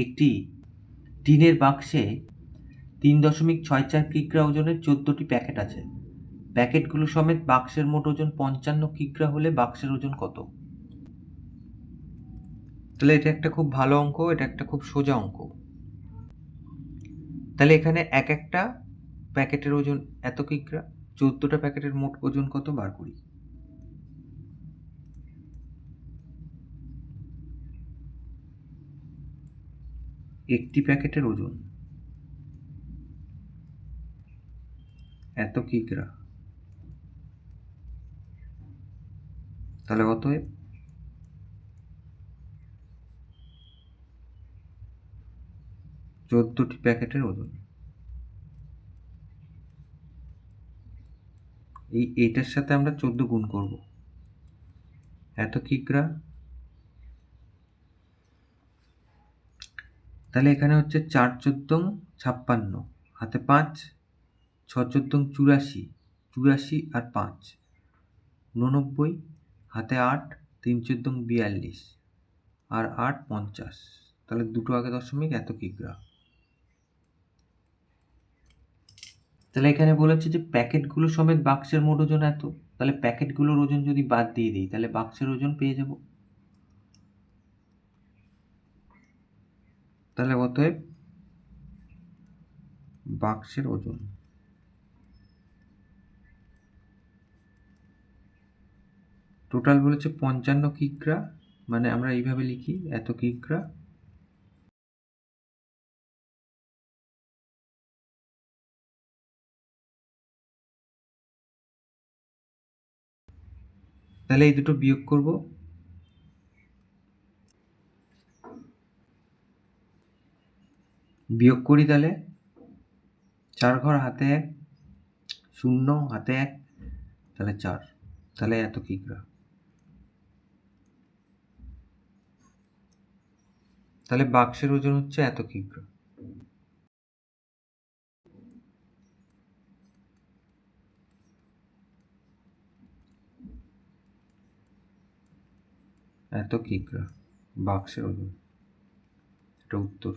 একটি টিনের বাক্সে 3.64 কিগ্রা ওজনের 14টি প্যাকেট আছে। প্যাকেটগুলো সমেত বাক্সের মোট ওজন 55 কিগ্রা হলে বাক্সের ওজন কত? তাহলে এটা একটা খুব ভালো অঙ্ক, এটা একটা খুব সোজা অঙ্ক। তাহলে এখানে এক একটা প্যাকেটের ওজন এত কিগ্রা, 14টা প্যাকেটের মোট ওজন কত বার করি। একটি প্যাকেটের ওজন এত কিগ্রা, তাহলে অতএব 14টি প্যাকেটের ওজন। এইটার সাথে আমরা 14 গুণ করব, এত কিগ্রা। তাহলে এখানে হচ্ছে 4 14 56, হাতে 5, 6 14 84, 84 আর 5 89, হাতে 8, 3 14 42 আর 8 50, তাহলে দুটো আগে দশমিক, এত কিগ্রা। তাহলে এখানে বলেছে যে প্যাকেটগুলো সমেত বাক্সের মোট ওজন এত, তাহলে প্যাকেটগুলোর ওজন যদি বাদ দিয়ে দিই তাহলে বাক্সের ওজন পেয়ে যাব। তাহলে অতএব বাক্সের ওজন টোটাল বলেছে 55 কিগ্রা, মানে আমরা এইভাবে লিখি এত কিগ্রা। তাহলে এই দুটো বিয়োগ করব, বিয়োগ করি তাহলে 4 ঘর হাতে 1, 0 হাতে 1, তাহলে 4, তাহলে এত কিগ্রা। তাহলে বাক্সের ওজন হচ্ছে এত কিগ্রা। এত কিগ্রা বাক্সের ওজন, এটা উত্তর।